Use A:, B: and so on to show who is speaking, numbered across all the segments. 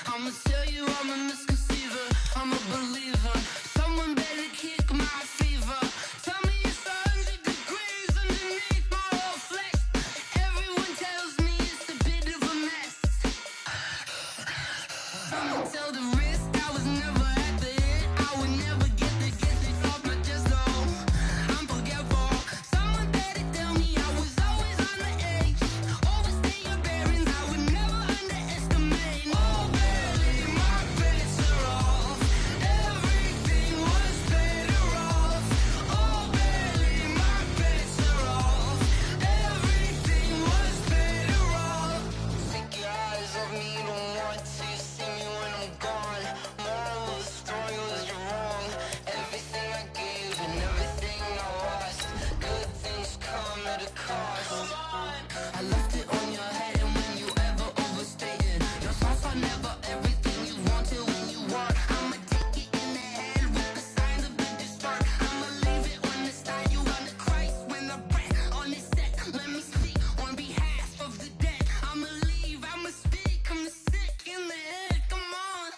A: I'ma tell you I'm a misconceiver, I'm a believer. Someone better kick my fever. Tell me it's 100 degrees underneath my whole flesh. Everyone tells me it's a bit of a mess. Someone tell the risk I was never at the end. I would never get it off my chest, though. I'm forgetful. Someone better tell me I was always on the edge. Overstay your bearings, I would never underestimate. Oh, barely, my bets are off. Everything was better off. Oh, barely, my bets are off. Everything was better off. Take your eyes off me, don't want to see me when I'm gone. Moral of the story was you're wrong. Everything I gave and everything I lost. Good things come at a cost. I left it on your head, and when you ever overstated, your thoughts are never everything you wanted when you want. I'ma take it in the head with the signs of the distort. I'ma leave it on the side. You on the Christ when the breath on this set. Let me speak on behalf of the dead. I'ma leave, I'ma speak. I'm the sick in the head. Come on,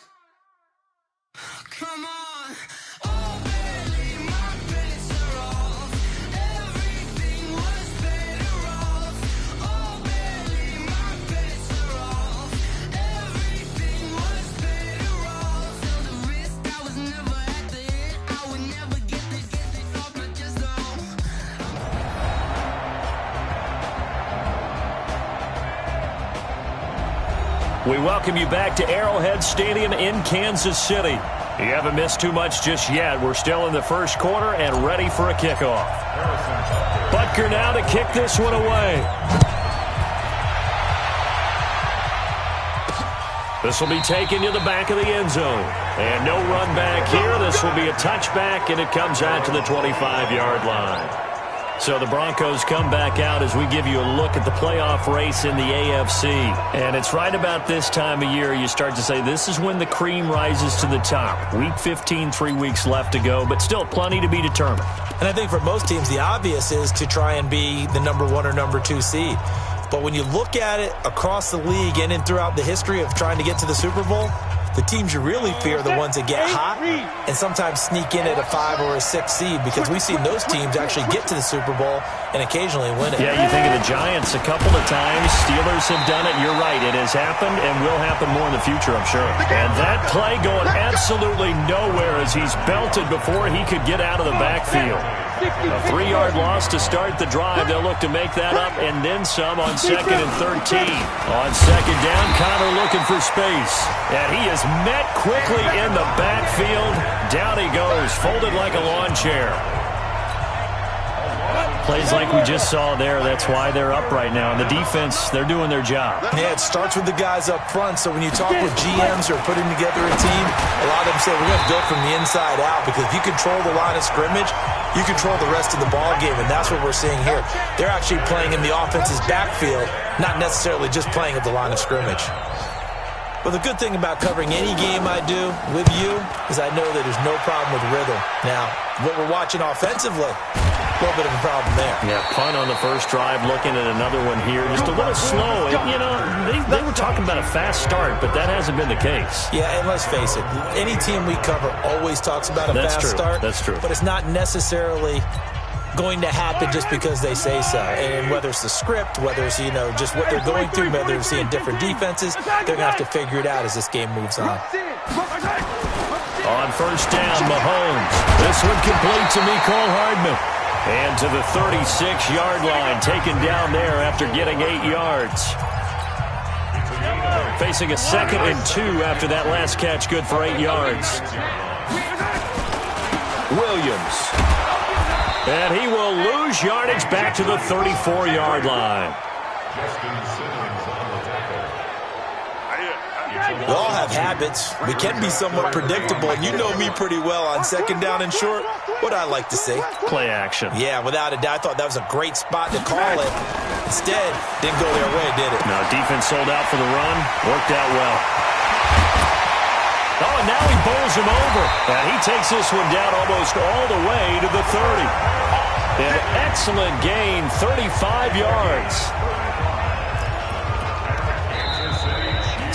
A: come on. Oh, barely, my bets are off. Everything was better off. Oh, barely, my bets are off. Everything was better off. Till the risk I was never at the end. I would never get it off my chest, though.
B: We welcome you back to Arrowhead Stadium in Kansas City. You haven't missed too much just yet. We're still in the first quarter and ready for a kickoff. Butker now to kick this one away. This will be taken to the back of the end zone. And no run back here. This will be a touchback, and it comes out to the 25-yard line. So the Broncos come back out as we give you a look at the playoff race in the AFC. And it's right about this time of year you start to say this is when the cream rises to the top. Week 15, 3 weeks left to go, but still plenty to be determined.
C: And I think for most teams, the obvious is to try and be the number 1 or number 2 seed. But when you look at it across the league and throughout the history of trying to get to the Super Bowl, the teams you really fear are the ones that get hot and sometimes sneak in at a 5 or a 6 seed, because we've seen those teams actually get to the Super Bowl and occasionally win it.
B: Yeah, you think of the Giants a couple of times. Steelers have done it. You're right. It has happened and will happen more in the future, I'm sure. And that play going absolutely nowhere as he's belted before he could get out of the backfield. A 3-yard loss to start the drive. They'll look to make that up and then some on 2nd and 13. On 2nd down, Connor looking for space. And he is met quickly in the backfield. Down he goes, folded like a lawn chair. Plays like we just saw there. That's why they're up right now. And the defense, they're doing their job.
C: Yeah, it starts with the guys up front. So when you talk with GMs who are putting together a team, a lot of them say we're going to build from the inside out, because if you control the line of scrimmage, you control the rest of the ball game, and that's what we're seeing here. They're actually playing in the offense's backfield, not necessarily just playing at the line of scrimmage. Well, the good thing about covering any game I do with you is I know that there's no problem with rhythm. Now, what we're watching offensively, a little bit of a problem there.
B: Yeah, punt on the first drive, looking at another one here. Just a little slow. You know, they were talking about a fast start, but that hasn't been the case.
C: Yeah, and let's face it, any team we cover always talks about a fast start.
B: That's true.
C: But it's not necessarily going to happen just because they say so. And whether it's the script, whether it's, just what they're going through, whether they're seeing different defenses, they're going to have to figure it out as this game moves on.
B: On first down, Mahomes. This one complete to Mecole Hardman. And to the 36-yard line, taken down there after getting 8 yards. Facing a 2nd and 2 after that last catch, good for 8 yards. Williams. And he will lose yardage back to the 34-yard line.
C: We all have habits. We can be somewhat predictable, and you know me pretty well on 2nd down and short. What I like to say.
B: Play action.
C: Yeah, without a doubt. I thought that was a great spot to call it. Instead, didn't go their way, did it?
B: No, defense sold out for the run. Worked out well. Oh, and now he bowls him over. And he takes this one down almost all the way to the 30. An excellent gain, 35 yards.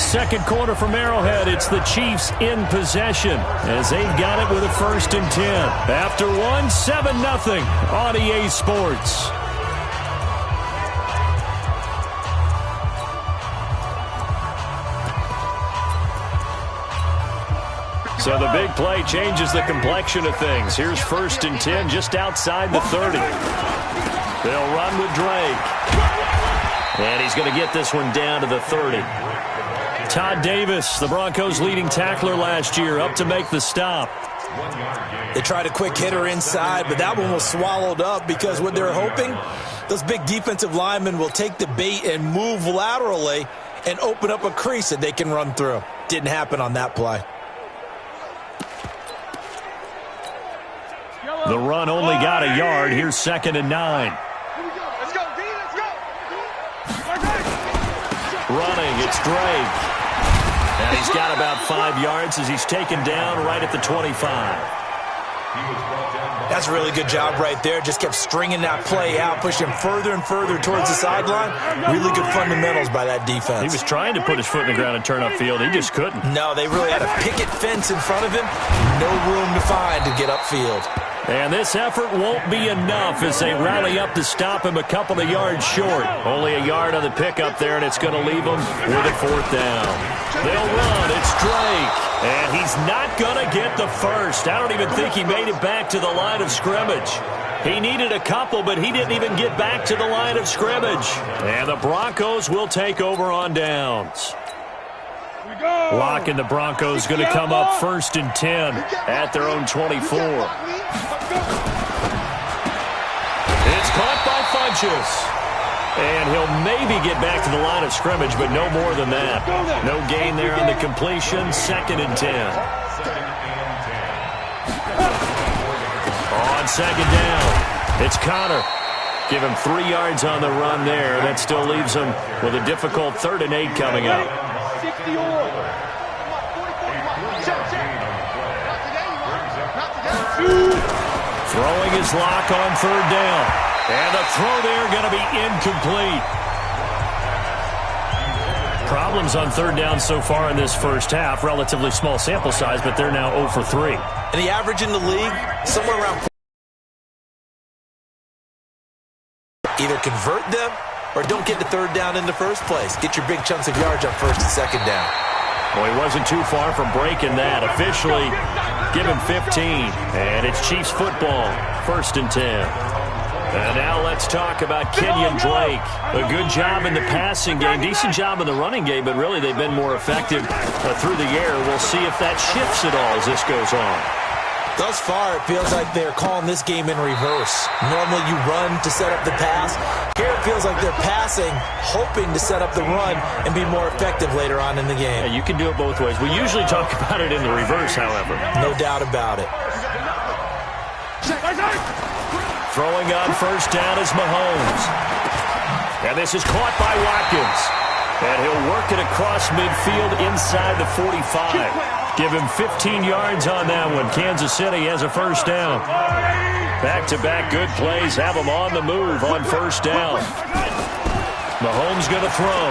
B: Second quarter from Arrowhead. It's the Chiefs in possession as they've got it with a 1st and 10. After one, 7-0 on EA Sports. So the big play changes the complexion of things. Here's 1st and 10 just outside the 30. They'll run with Drake. And he's going to get this one down to the 30. Todd Davis, the Broncos' leading tackler last year, up to make the stop.
C: They tried a quick hitter inside, but that one was swallowed up because what they're hoping, those big defensive linemen will take the bait and move laterally and open up a crease that they can run through. Didn't happen on that play.
B: The run only got a yard. Here's 2nd and 9.
D: Let's go, D, let's go.
B: Running, it's Drake. And he's got about 5 yards as he's taken down right at the 25.
C: That's a really good job right there. Just kept stringing that play out, pushing further and further towards the sideline. Really good fundamentals by that defense.
B: He was trying to put his foot in the ground and turn upfield. He just couldn't.
C: No, they really had a picket fence in front of him. No room to find to get upfield.
B: And this effort won't be enough as they rally up to stop him a couple of yards short. Only a yard on the pickup there, and it's going to leave him with a 4th down. They'll run. It's Drake. And he's not going to get the first. I don't even think he made it back to the line of scrimmage. He needed a couple, but he didn't even get back to the line of scrimmage. And the Broncos will take over on downs. Lock and the Broncos going to come up 1st and 10 at their own 24. It's caught by Funchess. And he'll maybe get back to the line of scrimmage, but no more than that. No gain there on the completion. 2nd and 10. On 2nd down, it's Connor. Give him 3 yards on the run there. That still leaves him with a difficult 3rd and 8 coming up. Throwing his lock on 3rd down. And the throw there going to be incomplete. Problems on 3rd down so far in this first half. Relatively small sample size, but they're now 0 for 3.
C: And the average in the league, somewhere around. Either convert them or don't get the 3rd down in the first place. Get your big chunks of yards on 1st and 2nd down.
B: Well, he wasn't too far from breaking that. Officially, give him 15. And it's Chiefs football, 1st and 10. And now let's talk about Kenyon Drake. A good job in the passing game, decent job in the running game, but really they've been more effective through the air. We'll see if that shifts at all as this goes on.
C: Thus far, it feels like they're calling this game in reverse. Normally you run to set up the pass. Here it feels like they're passing, hoping to set up the run and be more effective later on in the game.
B: Yeah, you can do it both ways. We usually talk about it in the reverse, however.
C: No doubt about it.
B: Throwing on 1st down is Mahomes. And this is caught by Watkins. And he'll work it across midfield inside the 45. Give him 15 yards on that one. Kansas City has a 1st down. Back-to-back good plays have him on the move on 1st down. Mahomes going to throw.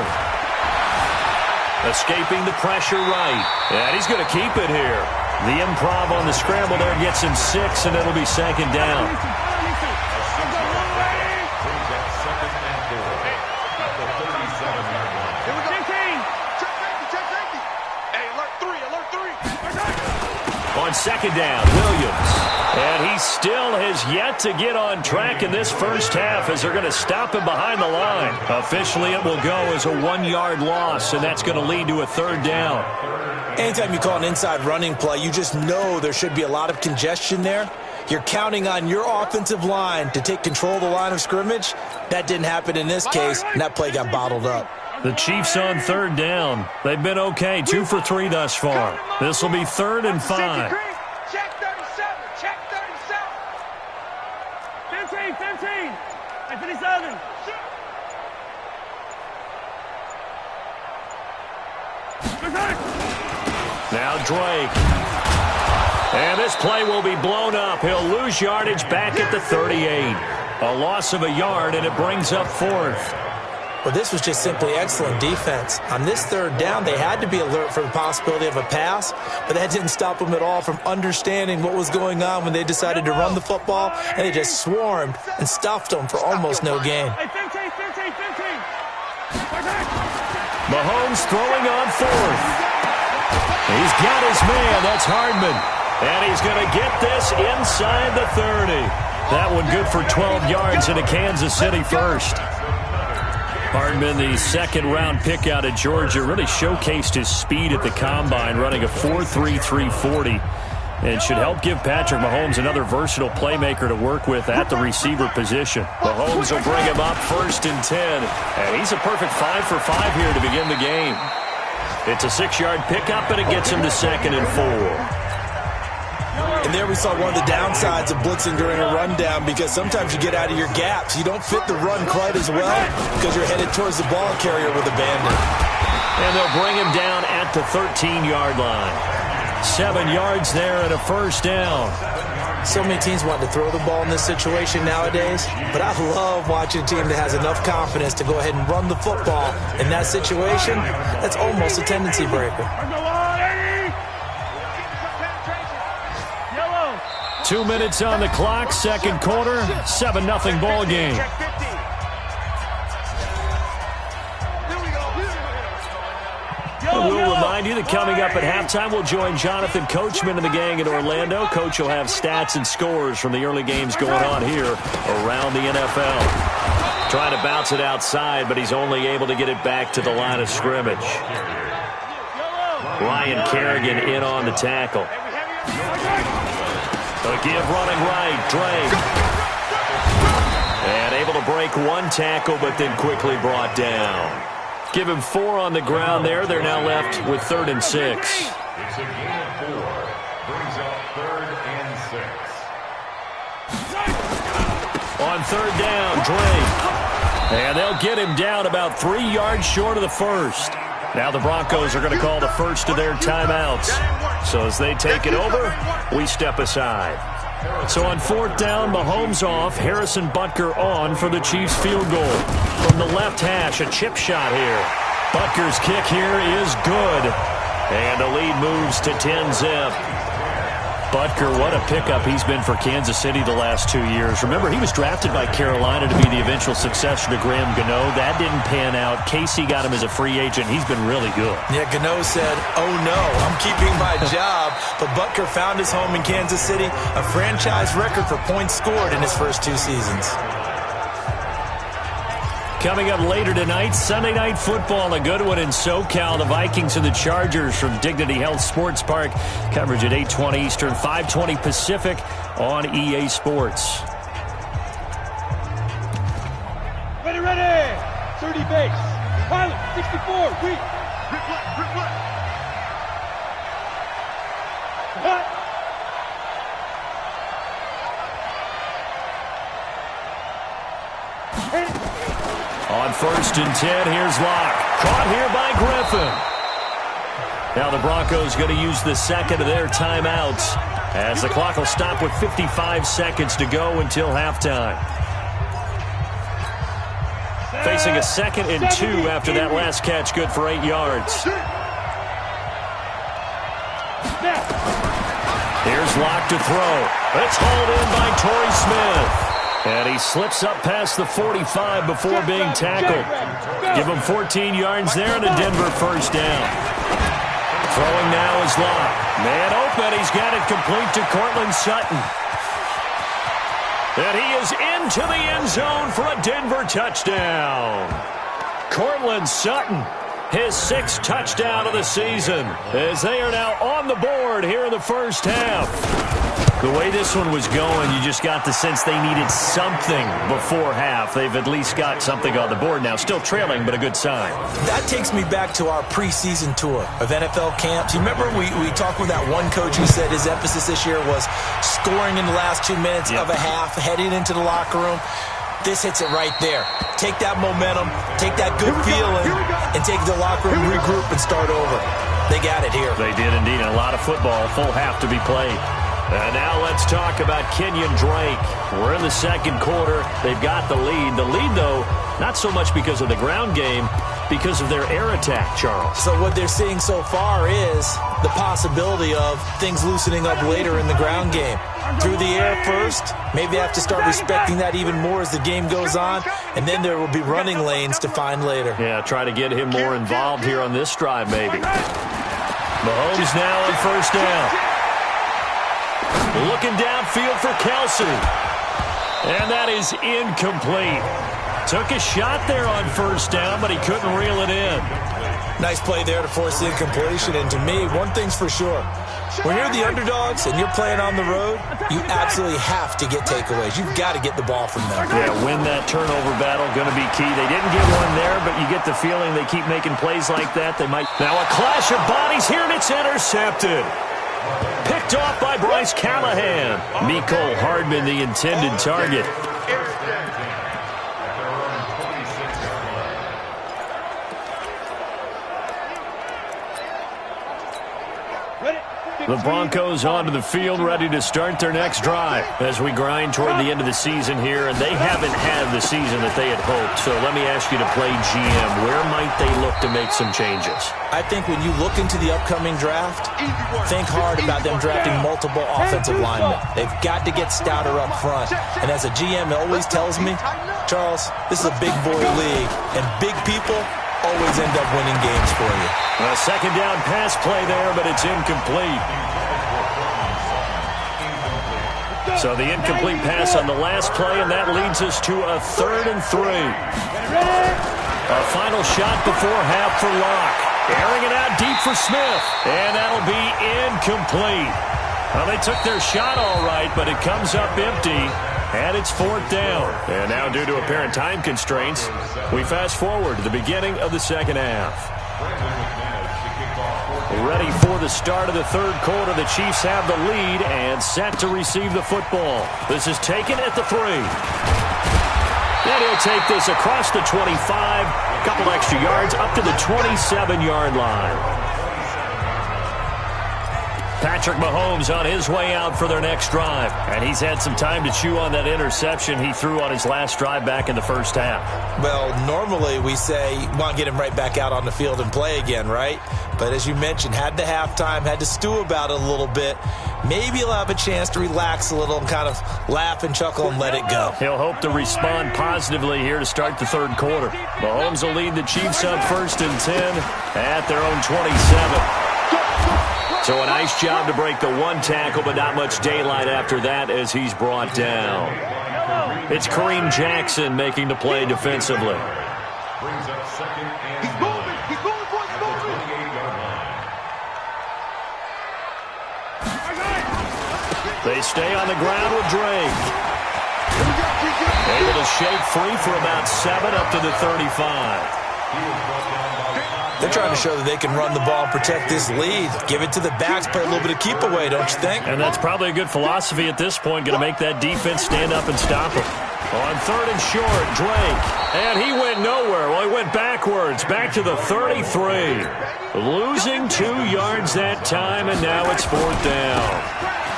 B: Escaping the pressure right. And he's going to keep it here. The improv on the scramble there gets him 6, and it'll be 2nd down. On 2nd down, Williams. And he still has yet to get on track in this first half as they're going to stop him behind the line. Officially, it will go as a 1-yard loss, and that's going to lead to a 3rd down.
C: Anytime you call an inside running play, you just know there should be a lot of congestion there. You're counting on your offensive line to take control of the line of scrimmage. That didn't happen in this case, and that play got bottled up.
B: The Chiefs on 3rd down. They've been okay, 2 for 3 thus far. This will be 3rd and 5.
D: Check 37, check 37. 15, and 57.
B: Now Drake. And this play will be blown up. He'll lose yardage back at the 38. A loss of a yard, and it brings up fourth.
C: Well, this was just simply excellent defense. On this third down, they had to be alert for the possibility of a pass, but that didn't stop them at all from understanding what was going on when they decided to run the football, and they just swarmed and stuffed them for almost no gain.
D: Hey, 15.
B: Mahomes throwing on fourth. He's got his man. That's Hardman. And he's going to get this inside the 30. That one good for 12 yards into Kansas City first. Hardman, the second-round pick out of Georgia, really showcased his speed at the Combine, running a 4.3 340. And should help give Patrick Mahomes another versatile playmaker to work with at the receiver position. Mahomes will bring him up 1st and 10. And he's a perfect 5 for 5 here to begin the game. It's a 6-yard pickup, and it gets him to 2nd and 4.
C: And there we saw one of the downsides of blitzing during a rundown, because sometimes you get out of your gaps. You don't fit the run quite as well because you're headed towards the ball carrier with a bandit.
B: And they'll bring him down at the 13-yard line. 7 yards there and a first down.
C: So many teams want to throw the ball in this situation nowadays, but I love watching a team that has enough confidence to go ahead and run the football. In that situation, that's almost a tendency breaker.
B: 2 minutes on the clock, second quarter, 7-0 ball game. We'll remind you that coming up at halftime, we'll join Jonathan Coachman and the gang in Orlando. Coach will have stats and scores from the early games going on here around the NFL. Trying to bounce it outside, but he's only able to get it back to the line of scrimmage. Ryan Kerrigan in on the tackle. A give running right, Drake. And able to break one tackle, but then quickly brought down. Give him 4 on the ground there. They're now left with 3rd and 6.
E: It's a gain of 4. Brings up 3rd and 6.
B: On 3rd down, Drake. And they'll get him down about 3 yards short of the first. Now the Broncos are going to call the first of their timeouts. So as they take it over, we step aside. So on 4th down, Mahomes off, Harrison Butker on for the Chiefs field goal. From the left hash, a chip shot here. Butker's kick here is good. And the lead moves to 10-zip. Butker, what a pickup he's been for Kansas City the last 2 years. Remember, he was drafted by Carolina to be the eventual successor to Graham Gano. That didn't pan out. Casey got him as a free agent. He's been really good.
C: Yeah, Gano said, oh no, I'm keeping my job. But Butker found his home in Kansas City, a franchise record for points scored in his first 2 seasons.
B: Coming up later tonight, Sunday Night Football, a good one in SoCal. The Vikings and the Chargers from Dignity Health Sports Park. Coverage at 8:20 Eastern, 5:20 Pacific on EA Sports.
D: Ready. 30 base. Pilot, 64. Weak. Grip left. Hut.
B: On 1st and 10, here's Locke. Caught here by Griffin. Now the Broncos going to use the second of their timeouts as the clock will stop with 55 seconds to go until halftime. Facing a 2nd and 2 after that last catch, good for 8 yards. Here's Locke to throw. It's hauled in by Torrey Smith. And he slips up past the 45 before being tackled. Give him 14 yards there and a Denver first down. Throwing now is Locke. Man open. He's got it complete to Cortland Sutton. And he is into the end zone for a Denver touchdown. Cortland Sutton, his 6th touchdown of the season, as they are now on the board here in the first half. The way this one was going, you just got the sense they needed something before half. They've at least got something on the board now. Still trailing, but a good sign.
C: That takes me back to our preseason tour of NFL camps. You remember we talked with that one coach who said his emphasis this year was scoring in the last 2 minutes of a half, heading into the locker room. This hits it right there. Take that momentum, take that good feeling, and take the locker room, regroup, and start over. They got it here.
B: They did indeed. A lot of football, full half to be played. And now let's talk about Kenyon Drake. We're in the second quarter. They've got the lead. The lead, though, not so much because of the ground game, because of their air attack, Charles.
C: So what they're seeing so far is the possibility of things loosening up later in the ground game. Through the air first, maybe they have to start respecting that even more as the game goes on, and then there will be running lanes to find later.
B: Yeah, try to get him more involved here on this drive, maybe. Mahomes now on first down. Looking downfield for Kelsey. And that is incomplete. Took a shot there on first down, but he couldn't reel it in.
C: Nice play there to force the incompletion. And to me, one thing's for sure. When you're the underdogs and you're playing on the road, you absolutely have to get takeaways. You've got to get the ball from them.
B: Yeah, win that turnover battle, going to be key. They didn't get one there, but you get the feeling they keep making plays like that. They might. Now a clash of bodies here, and it's intercepted. Picked off by Bryce Callahan. Mecole Hardman, the intended target. The Broncos onto the field, ready to start their next drive as we grind toward the end of the season here, and they haven't had the season that they had hoped. So let me ask you to play GM. Where might they look to make some changes?
C: I think when you look into the upcoming draft, think hard about them drafting multiple offensive linemen. They've got to get stouter up front. And as a GM always tells me, Charles, this is a big boy league, and big people always end up winning games for you.
B: A second down pass play there, but it's incomplete. So the incomplete pass on the last play, and that leads us to a 3rd and 3. A final shot before half for Locke. Airing it out deep for Smith, and that'll be incomplete. Well, they took their shot all right, but it comes up empty. And it's 4th down. And now, due to apparent time constraints, we fast forward to the beginning of the second half. Ready for the start of the third quarter. The Chiefs have the lead and set to receive the football. This is taken at the 3. And he'll take this across the 25. A couple extra yards up to the 27-yard line. Patrick Mahomes on his way out for their next drive. And he's had some time to chew on that interception he threw on his last drive back in the first half.
C: Well, normally we say you want to get him right back out on the field and play again, right? But as you mentioned, had the halftime, had to stew about it a little bit. Maybe he'll have a chance to relax a little and kind of laugh and chuckle and let it go.
B: He'll hope to respond positively here to start the third quarter. Mahomes will lead the Chiefs up 1st and 10 at their own 27. So a nice job to break the one tackle, but not much daylight after that as he's brought down. It's Kareem Jackson making the play defensively.
E: Brings up 2nd and 9.
D: He's moving, boys,
E: At the 28-yard line.
B: They stay on the ground with Drake. Able to shake free for about 7 up to the 35.
C: They're trying to show that they can run the ball and protect this lead. Give it to the backs, play a little bit of keep away, don't you think?
B: And that's probably a good philosophy at this point, going to make that defense stand up and stop him. On 3rd and short, Drake. And he went nowhere. Well, he went backwards, back to the 33. Losing 2 yards that time, and now it's 4th down.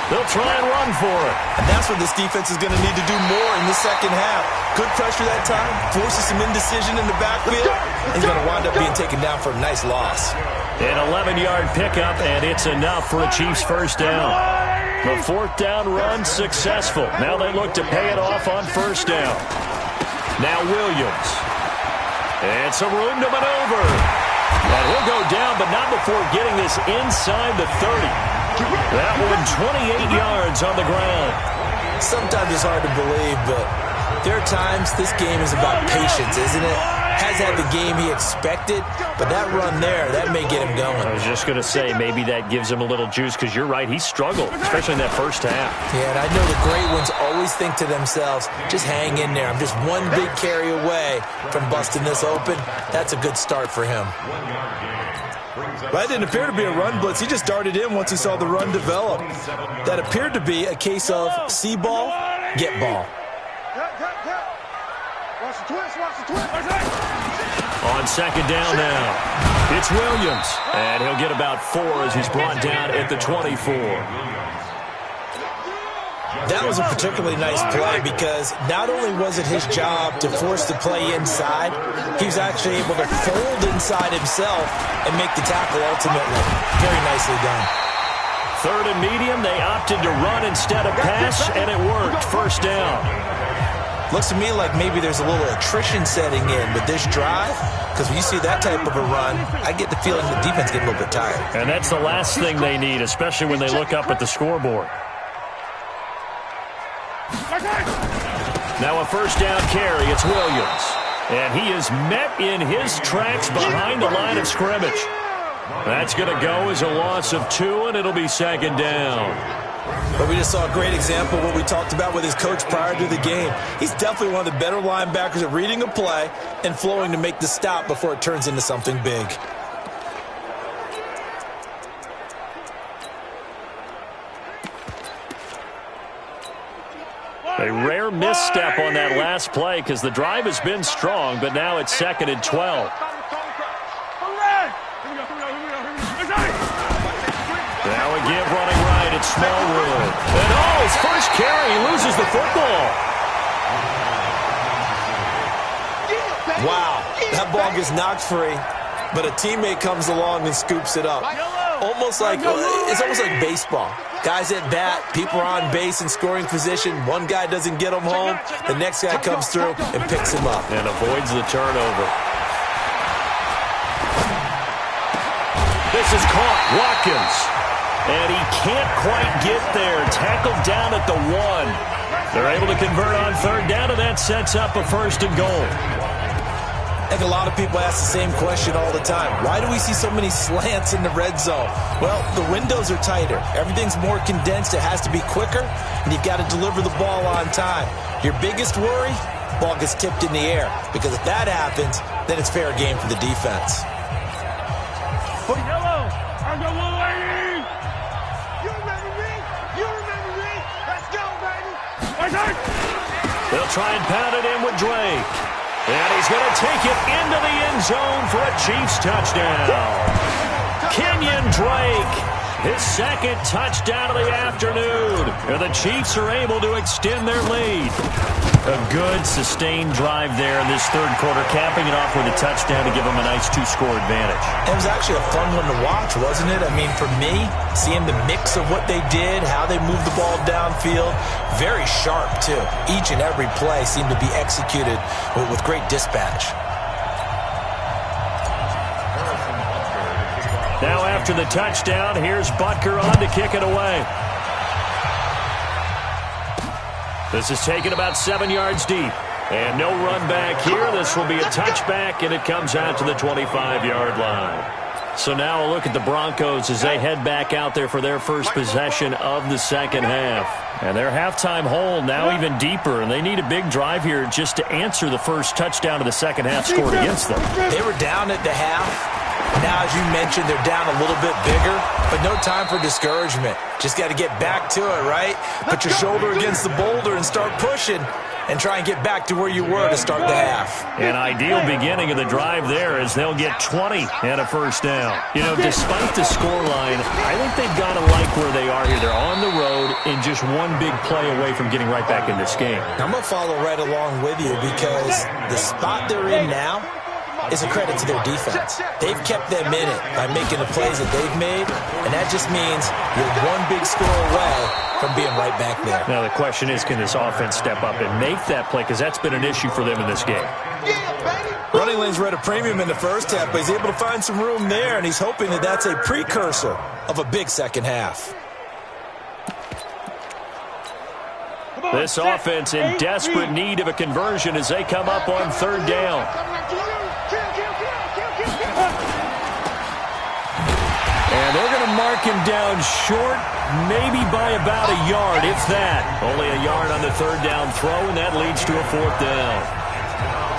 B: They'll try and run for it.
C: And that's what this defense is going to need to do more in the second half. Good pressure that time, forces some indecision in the backfield. He's going to wind up being taken down for a nice loss.
B: An 11-yard pickup, and it's enough for a Chiefs first down. The 4th down run successful. Now they look to pay it off on first down. Now Williams. And some room to maneuver. And he'll go down, but not before getting this inside the 30. That one 28 yards on the ground.
C: Sometimes it's hard to believe, but there are times this game is about patience, isn't it? Has had the game he expected, but that run there, that may get him going.
B: I was just going to say, maybe that gives him a little juice, because you're right, he struggled, especially in that first half.
C: Yeah, and I know the great ones always think to themselves, just hang in there. I'm just one big carry away from busting this open. That's a good start for him. That didn't appear to be a run blitz. He just darted in once he saw the run develop. That appeared to be a case of see ball, get ball.
B: On second down now, it's Williams. And he'll get about 4 as he's brought down at the 24.
C: That was a particularly nice play because not only was it his job to force the play inside, he was actually able to fold inside himself and make the tackle ultimately. Very nicely done.
B: Third and medium, they opted to run instead of pass, and it worked. First down.
C: Looks to me like maybe there's a little attrition setting in with this drive, because when you see that type of a run, I get the feeling the defense getting a little bit tired.
B: And that's the last thing they need, especially when they look up at the scoreboard. Now a first down carry, it's Williams. And he is met in his tracks behind the line of scrimmage. That's going to go as a loss of 2, and it'll be second down.
C: But we just saw a great example of what we talked about with his coach prior to the game. He's definitely one of the better linebackers at reading a play and flowing to make the stop before it turns into something big.
B: A rare misstep on that last play because the drive has been strong, but now it's second and 12. Now a give running right at Smallwood. And his first carry, he loses the football.
C: Wow, that ball gets knocked free, but a teammate comes along and scoops it up. It's almost like baseball. Guys at bat, people are on base in scoring position. One guy doesn't get him home. The next guy comes through and picks him up.
B: And avoids the turnover. This is caught. Watkins. And he can't quite get there. Tackled down at the 1. They're able to convert on third down, and that sets up a first and goal.
C: I think a lot of people ask the same question all the time. Why do we see so many slants in the red zone? Well, the windows are tighter. Everything's more condensed. It has to be quicker, and you've got to deliver the ball on time. Your biggest worry, ball gets tipped in the air, because if that happens, then it's fair game for the defense.
D: Yellow, I got one lady. You remember me? You remember me? Let's go, baby.
B: They'll try and pound it in with Drake. And he's going to take it into the end zone for a Chiefs touchdown. Kenyon Drake, his second touchdown of the afternoon. And the Chiefs are able to extend their lead. A good, sustained drive there in this third quarter, capping it off with a touchdown to give them a nice 2-score advantage.
C: It was actually a fun one to watch, wasn't it? I mean, for me, seeing the mix of what they did, how they moved the ball downfield, very sharp, too. Each and every play seemed to be executed with great dispatch.
B: Now after the touchdown, here's Butker on to kick it away. This is taken about 7 yards deep. And no run back here. This will be a touchback, and it comes out to the 25-yard line. So now a look at the Broncos as they head back out there for their first possession of the second half. And their halftime hole now even deeper, and they need a big drive here just to answer the first touchdown of the second half scored against them.
C: They were down at the half. Now, as you mentioned, they're down a little bit bigger, but no time for discouragement. Just got to get back to it, right? Put your shoulder against the boulder and start pushing and try and get back to where you were to start the half.
B: An ideal beginning of the drive there as they'll get 20 and a first down. You know, despite the scoreline, I think they've got to like where they are here. They're on the road and just one big play away from getting right back in this game.
C: I'm going to follow right along with you because the spot they're in now is a credit to their defense. They've kept them in it by making the plays that they've made, and that just means you're one big score away from being right back there.
B: Now the question is, can this offense step up and make that play? Because that's been an issue for them in this game.
C: Running lanes were at a premium in the first half, but he's able to find some room there, and he's hoping that that's a precursor of a big second half.
B: This offense in desperate need of a conversion as they come up on third down. And they're going to mark him down short, maybe by about a yard, if that. Only a yard on the third down throw, and that leads to a fourth down.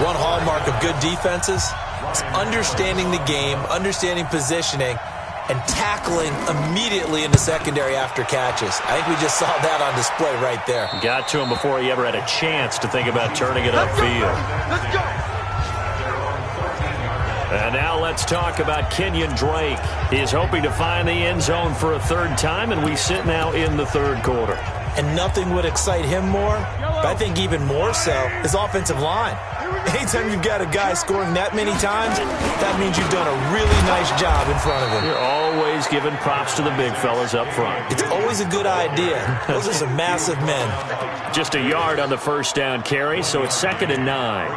C: One hallmark of good defenses is understanding the game, understanding positioning, and tackling immediately in the secondary after catches. I think we just saw that on display right there.
B: Got to him before he ever had a chance to think about turning it upfield.
D: Let's go.
B: And now let's talk about Kenyon Drake. He's hoping to find the end zone for a third time, and we sit now in the third quarter.
C: And nothing would excite him more, but I think even more so, his offensive line. Anytime you've got a guy scoring that many times, that means you've done a really nice job in front of him.
B: You're always giving props to the big fellas up front.
C: It's always a good idea. Those are some massive men.
B: Just a yard on the first down carry, so it's 2nd and 9.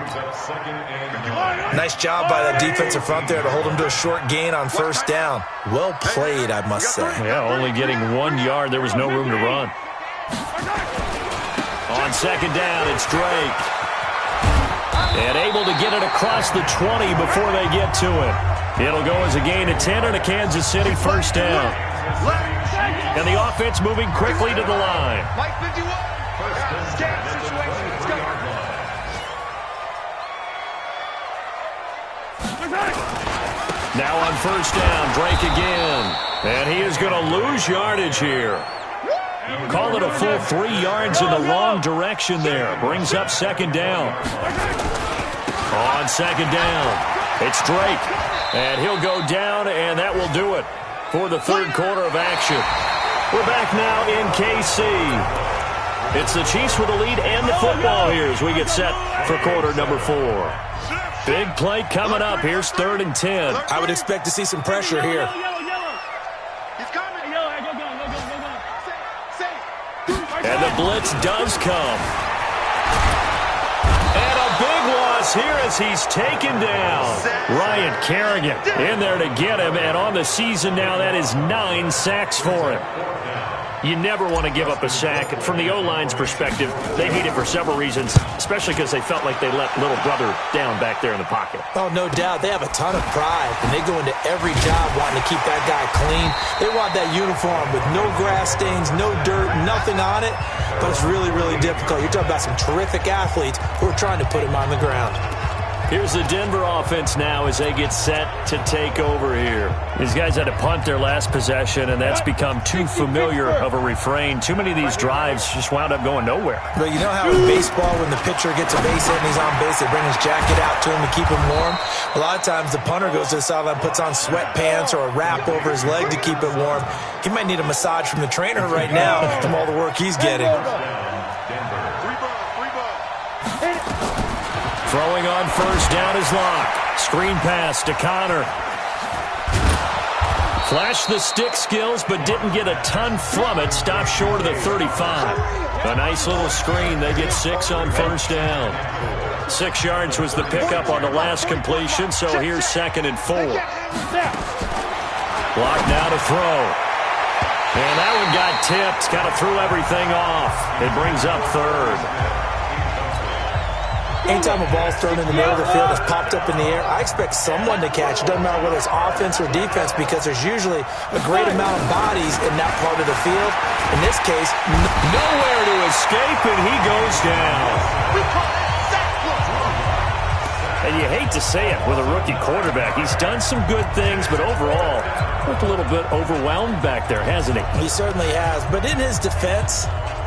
C: Nice job by that defensive front there to hold him to a short gain on first down. Well played, I must say.
B: Yeah, only getting 1 yard. There was no room to run. On 2nd down, it's Drake. And able to get it across the 20 before they get to it. It'll go as a gain of 10 and a Kansas City first down. And the offense moving quickly to the line.
D: Mike 51. Scan situation. Let's go.
B: Now on first down, Drake again. And he is going to lose yardage here. Call it a full 3 yards in the wrong direction there. Brings up 2nd down. On 2nd down, it's Drake. And he'll go down, and that will do it for the third quarter of action. We're back now in KC. It's the Chiefs with the lead and the football here as we get set for quarter number 4. Big play coming up. Here's 3rd and 10.
C: I would expect to see some pressure here.
D: He's coming.
B: And the blitz does come. And a big loss here as he's taken down. Ryan Kerrigan in there to get him. And on the season now, that is 9 sacks for him. You never want to give up a sack. From the O-line's perspective, they hate it for several reasons, especially because they felt like they let little brother down back there in the pocket.
C: Oh, no doubt. They have a ton of pride, and they go into every job wanting to keep that guy clean. They want that uniform with no grass stains, no dirt, nothing on it, but it's really, really difficult. You're talking about some terrific athletes who are trying to put him on the ground.
B: Here's the Denver offense now as they get set to take over here. These guys had to punt their last possession, and that's become too familiar of a refrain. Too many of these drives just wound up going nowhere.
C: But you know how in baseball, when the pitcher gets a base hit and he's on base, they bring his jacket out to him to keep him warm? A lot of times the punter goes to the sideline, puts on sweatpants or a wrap over his leg to keep it warm. He might need a massage from the trainer right now from all the work he's getting.
B: Throwing on first down is Locke. Screen pass to Connor. Flashed the stick skills, but didn't get a ton from it. Stopped short of the 35. A nice little screen. They get 6 on first down. 6 yards was the pickup on the last completion, so here's 2nd and 4. Locke now to throw. And that one got tipped. Kind of threw everything off. It brings up 3rd.
C: Anytime a ball's thrown in the middle of the field, it's popped up in the air, I expect someone to catch. It doesn't matter whether it's offense or defense because there's usually a great amount of bodies in that part of the field. In this case,
B: nowhere to escape, and he goes down. And you hate to say it with a rookie quarterback. He's done some good things, but overall, looked a little bit overwhelmed back there, hasn't he?
C: He certainly has. But in his defense,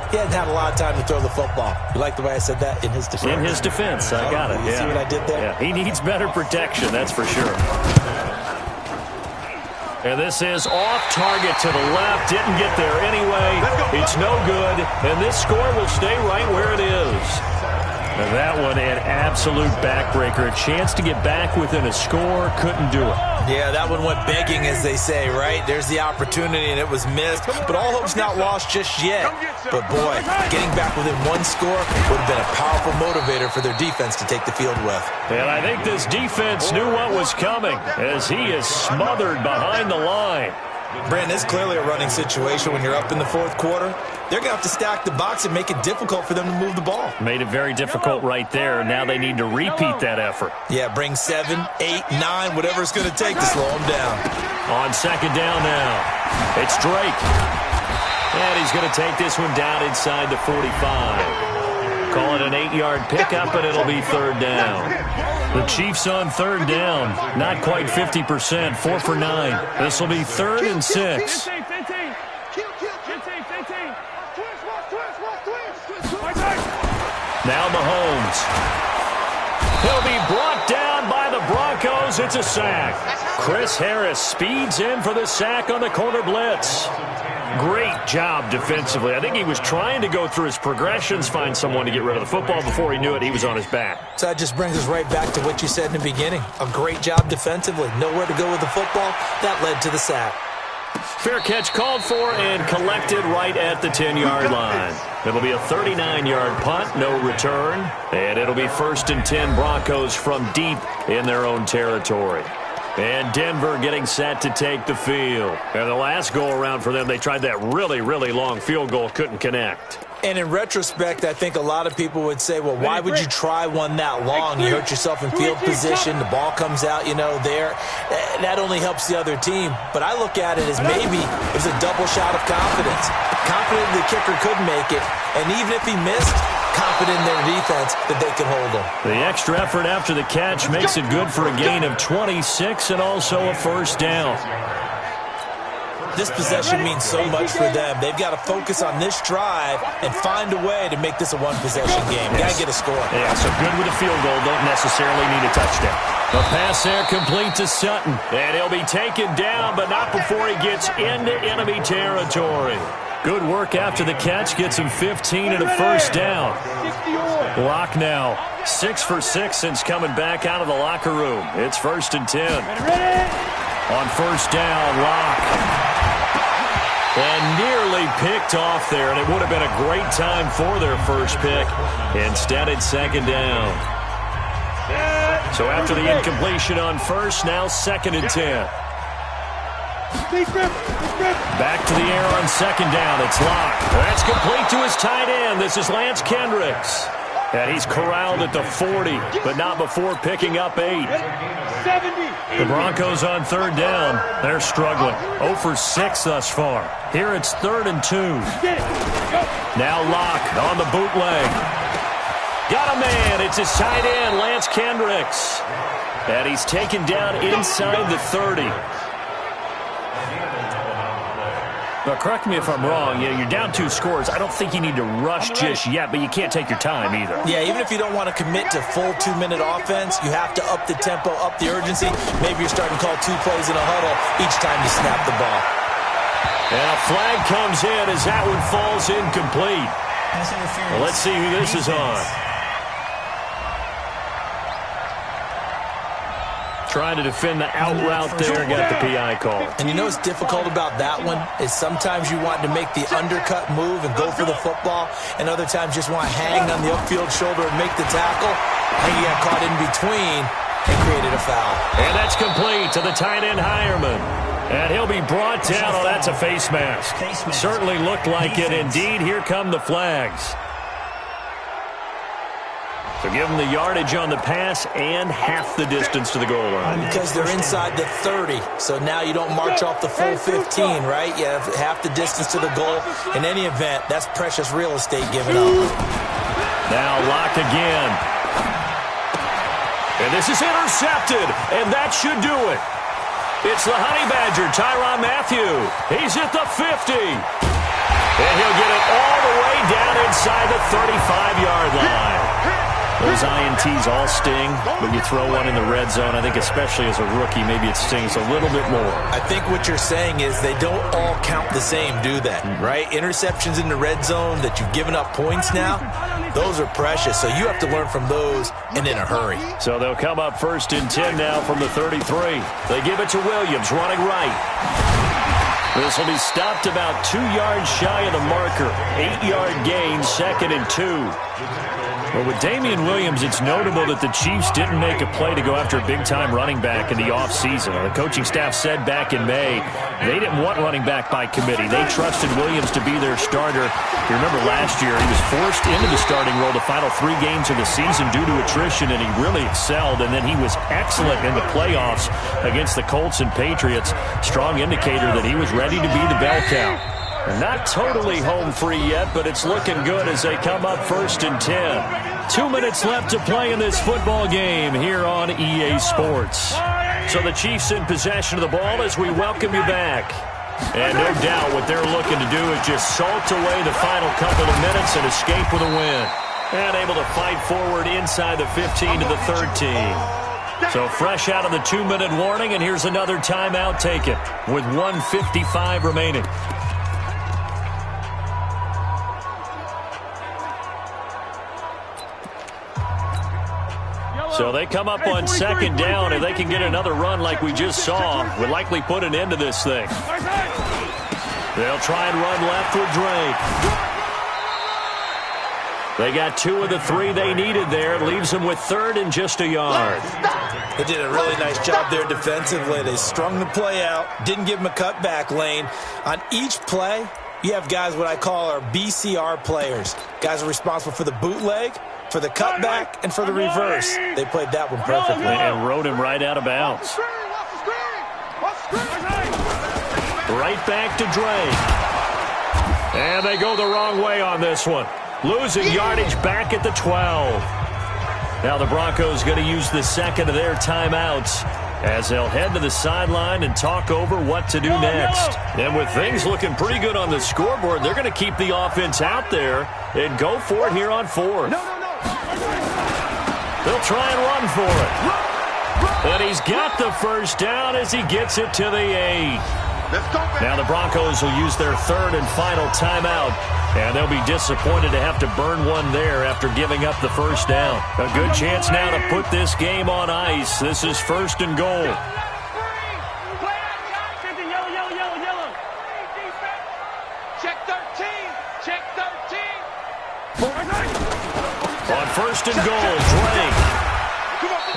C: he hasn't had a lot of time to throw the football. You like the way I said that? In his defense.
B: In his defense, I got it.
C: You see what I did there?
B: Yeah, he needs better protection, that's for sure. And this is off target to the left. Didn't get there anyway. It's no good. And this score will stay right where it is. And that one, an absolute backbreaker. A chance to get back within a score. Couldn't do it.
C: Yeah, that one went begging, as they say, right? There's the opportunity, and it was missed. But all hope's not lost just yet. But, boy, getting back within 1 score would have been a powerful motivator for their defense to take the field with.
B: And I think this defense knew what was coming as he is smothered behind the line.
C: Brandon, it's clearly a running situation when you're up in the 4th quarter. They're going to have to stack the box and make it difficult for them to move the ball.
B: Made it very difficult right there. Now they need to repeat that effort.
C: Yeah, bring 7, 8, 9, whatever it's going to take to slow them down.
B: On 2nd down now, it's Drake. And he's going to take this one down inside the 45. Call it an 8-yard pickup, and it'll be third down. The Chiefs on third down. Not quite 50%, 4 for 9. This will be 3rd and 6. Now Mahomes. He'll be brought down by the Broncos. It's a sack. Chris Harris speeds in for the sack on the corner blitz. Great job defensively. I think he was trying to go through his progressions, find someone to get rid of the football. Before he knew it, he was on his back.
C: So that just brings us right back to what you said in the beginning. A great job defensively. Nowhere to go with the football. That led to the sack.
B: Fair catch called for and collected right at the 10-yard line. It'll be a 39-yard punt, no return. And it'll be 1st and 10 Broncos from deep in their own territory. And Denver getting set to take the field. And the last go-around for them, they tried that really, really long field goal, couldn't connect.
C: And in retrospect, I think a lot of people would say, well, why would you try one that long? You hurt yourself in field position. The ball comes out, there. That only helps the other team. But I look at it as maybe it was a double shot of confidence. Confident the kicker could make it. And even if he missed, confident in their defense that they could hold him.
B: The extra effort after the catch makes it good for a gain of 26 and also a first down.
C: This possession means so much for them. They've got to focus on this drive and find a way to make this a one-possession game. Got to get a score.
B: Yeah, so good with a field goal. Don't necessarily need a touchdown. The pass there complete to Sutton. And he'll be taken down, but not before he gets into enemy territory. Good work after the catch. Gets him 15 and a first down. Locke now 6 for 6 since coming back out of the locker room. It's 1st and 10. On first down, Locke. And nearly picked off there, and it would have been a great time for their first pick. Instead, it's 2nd down. So after the incompletion on first, now 2nd and 10. Back to the air on 2nd down. It's Locke. That's complete to his tight end. This is Lance Kendricks. And he's corralled at the 40, but not before picking up 8. The Broncos on 3rd down. They're struggling. 0 for 6 thus far. Here it's 3rd and 2. Now Locke on the bootleg. Got a man. It's his tight end, Lance Kendricks. And he's taken down inside the 30. Now, correct me if I'm wrong. You're down 2 scores. I don't think you need to rush just yet, but you can't take your time either.
C: Yeah, even if you don't want to commit to full 2-minute offense, you have to up the tempo, up the urgency. Maybe you're starting to call 2 plays in a huddle each time you snap the ball.
B: And a flag comes in as that one falls incomplete. Well, let's see who this is on. Trying to defend the out route there, got the PI call.
C: And you know what's difficult about that one is sometimes you want to make the undercut move and go for the football, and other times just want to hang on the upfield shoulder and make the tackle. I think he got caught in between and created a foul.
B: And that's complete to the tight end Hireman. And he'll be brought down. Oh, that's a face mask. Certainly looked like it. Indeed, here come the flags. So give them the yardage on the pass and half the distance to the goal line.
C: Because they're inside the 30, so now you don't march off the full 15, right? You have half the distance to the goal. In any event, that's precious real estate given up.
B: Now Locke again. And this is intercepted, and that should do it. It's the Honey Badger, Tyrann Mathieu. He's at the 50. And he'll get it all the way down inside the 35-yard line. Those INTs all sting, but you throw one in the red zone, I think especially as a rookie, maybe it stings a little bit more.
C: I think what you're saying is they don't all count the same, do they? Right? Interceptions in the red zone that you've given up points now, those are precious, so you have to learn from those and in a hurry.
B: So they'll come up 1st and 10 now from the 33. They give it to Williams, running right. This will be stopped about 2 yards shy of the marker. 8-yard gain, 2nd and 2. Well, with Damian Williams, it's notable that the Chiefs didn't make a play to go after a big-time running back in the offseason. The coaching staff said back in May they didn't want running back by committee. They trusted Williams to be their starter. You remember last year, he was forced into the starting role the final 3 games of the season due to attrition, and he really excelled. And then he was excellent in the playoffs against the Colts and Patriots. Strong indicator that he was ready to be the bell cow. Not totally home free yet, but it's looking good as they come up 1st and 10. 2 minutes left to play in this football game here on EA Sports. So the Chiefs in possession of the ball as we welcome you back. And no doubt what they're looking to do is just salt away the final couple of minutes and escape with a win. And able to fight forward inside the 15 to the 13. So fresh out of the 2-minute warning, and here's another timeout taken with 1:55 remaining. So they come up on 2nd down. If they can get another run like we just saw, would likely put an end to this thing. They'll try and run left with Drake. They got 2 of the 3 they needed there. Leaves them with 3rd and just a yard.
C: They did a really nice job there defensively. They strung the play out, didn't give them a cutback lane. On each play, you have guys what I call our BCR players. Guys are responsible for the bootleg, for the cutback, and for the reverse. They played that one perfectly.
B: And rode him right out of bounds. Right back to Drake. And they go the wrong way on this one. Losing yardage back at the 12. Now the Broncos going to use the second of their timeouts as they'll head to the sideline and talk over what to do next. And with things looking pretty good on the scoreboard, they're going to keep the offense out there and go for it here on 4th. They'll try and run for it. And he's got the first down as he gets it to the 8. Now the Broncos will use their 3rd and final timeout. And they'll be disappointed to have to burn one there after giving up the first down. A good chance now to put this game on ice. This is 1st and goal.
D: Check 13. Check 13.
B: On 1st and goal, Drake.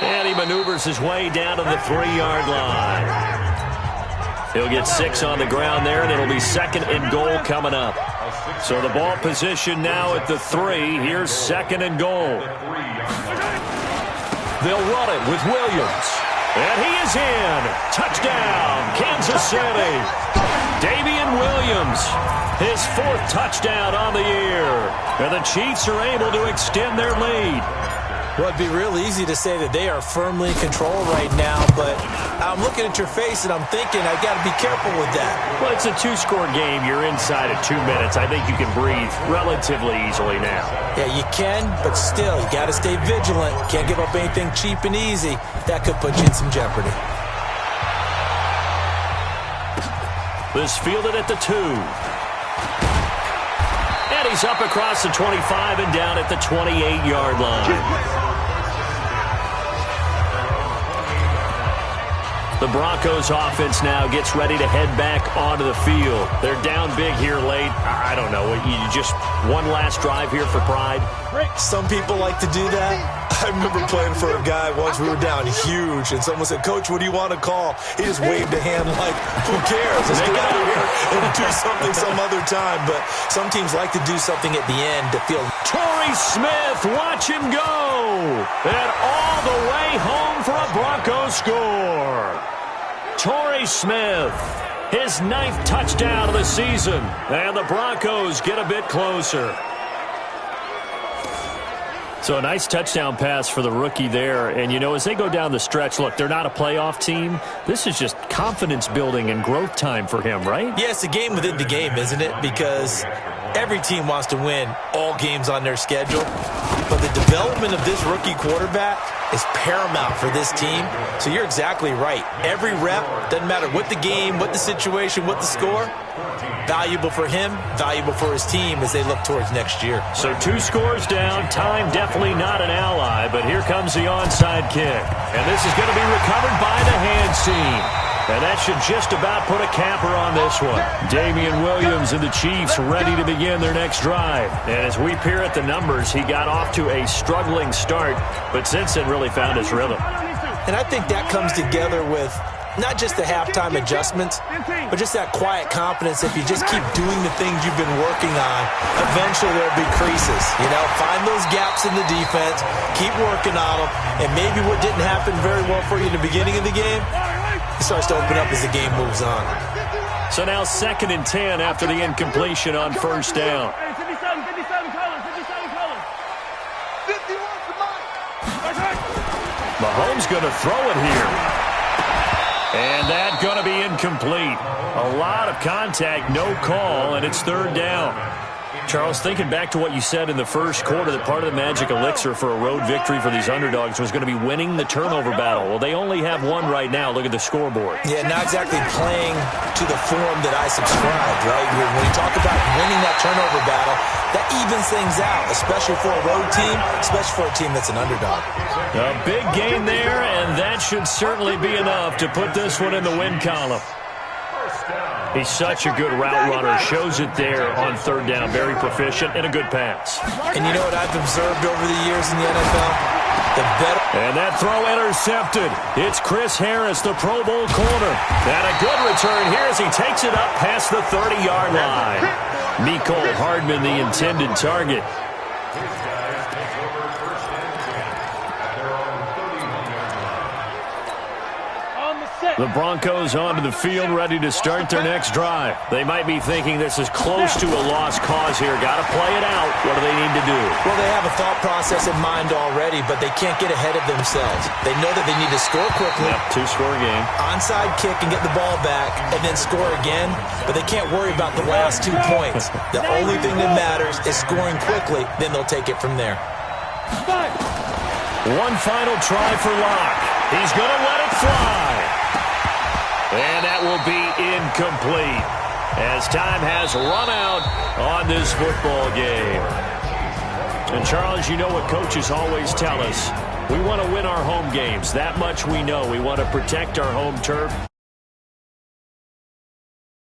B: And he maneuvers his way down to the 3-yard line. He'll get 6 on the ground there, and it'll be 2nd and goal coming up. So the ball position now at the 3. Here's 2nd and goal. They'll run it with Williams. And he is in. Touchdown, Kansas City. Damian Williams, his 4th touchdown on the year. And the Chiefs are able to extend their lead.
C: Well, it'd be real easy to say that they are firmly in control right now, but I'm looking at your face and I'm thinking I've got to be careful with that.
B: Well, it's a 2-score game. You're inside of 2 minutes. I think you can breathe relatively easily now.
C: Yeah, you can, but still, you got to stay vigilant. Can't give up anything cheap and easy. That could put you in some jeopardy.
B: This fielded at the 2. And he's up across the 25 and down at the 28-yard line. The Broncos offense now gets ready to head back onto the field. They're down big here late. I don't know. You just one last drive here for pride?
C: Some people like to do that. I remember playing for a guy once. We were down huge, and someone said, "Coach, what do you want to call?" He just waved a hand like, who cares? Let's get out of here and do something some other time. But some teams like to do something at the end to feel.
B: Torrey Smith, watch him go. And all the way home for a Broncos score. Torrey Smith, his 9th touchdown of the season. And the Broncos get a bit closer. So a nice touchdown pass for the rookie there. And, you know, as they go down the stretch, look, they're not a playoff team. This is just confidence building and growth time for him, right?
C: Yeah, it's a game within the game, isn't it? Because every team wants to win all games on their schedule. But the development of this rookie quarterback is paramount for this team. So you're exactly right. Every rep, doesn't matter what the game, what the situation, what the score, valuable for him, valuable for his team as they look towards next year.
B: So 2 scores down. Time definitely not an ally, but here comes the onside kick. And this is going to be recovered by the hands team. And that should just about put a capper on this one. Damian Williams and the Chiefs ready to begin their next drive. And as we peer at the numbers, he got off to a struggling start, but since then really found his rhythm.
C: And I think that comes together with not just the halftime adjustments, but just that quiet confidence. If you just keep doing the things you've been working on, eventually there'll be creases. You know, find those gaps in the defense, keep working on them, and maybe what didn't happen very well for you in the beginning of the game, it starts to open up as the game moves on.
B: So now 2nd and 10 after the incompletion on first down.
D: Hey, 57 colors, 57 colors. 51 for mine.
B: Mahomes going to throw it here. And that's going to be incomplete. A lot of contact, no call, and it's 3rd down. Charles, thinking back to what you said in the first quarter, that part of the magic elixir for a road victory for these underdogs was going to be winning the turnover battle. Well, they only have one right now. Look at the scoreboard.
C: Yeah, not exactly playing to the form that I subscribed, right? When you talk about winning that turnover battle, that evens things out, especially for a road team, especially for a team that's an underdog.
B: A big gain there, and that should certainly be enough to put this one in the win column. He's such a good route runner. Shows it there on 3rd down. Very proficient and a good pass.
C: And you know what I've observed over the years in the NFL? The better.
B: And that throw intercepted. It's Chris Harris, the Pro Bowl corner. And a good return here as he takes it up past the 30-yard line. Mecole Hardman, the intended target. The Broncos onto the field, ready to start their next drive. They might be thinking this is close to a lost cause here. Got to play it out. What do they need to do?
C: Well, they have a thought process in mind already, but they can't get ahead of themselves. They know that they need to score quickly.
B: Yep, 2-score game.
C: Onside kick and get the ball back, and then score again. But they can't worry about the last 2 points. The only thing that matters is scoring quickly. Then they'll take it from there.
B: One final try for Locke. He's going to let it fly. And that will be incomplete as time has run out on this football game. And, Charles, you know what coaches always tell us. We want to win our home games. That much we know. We want to protect our home turf.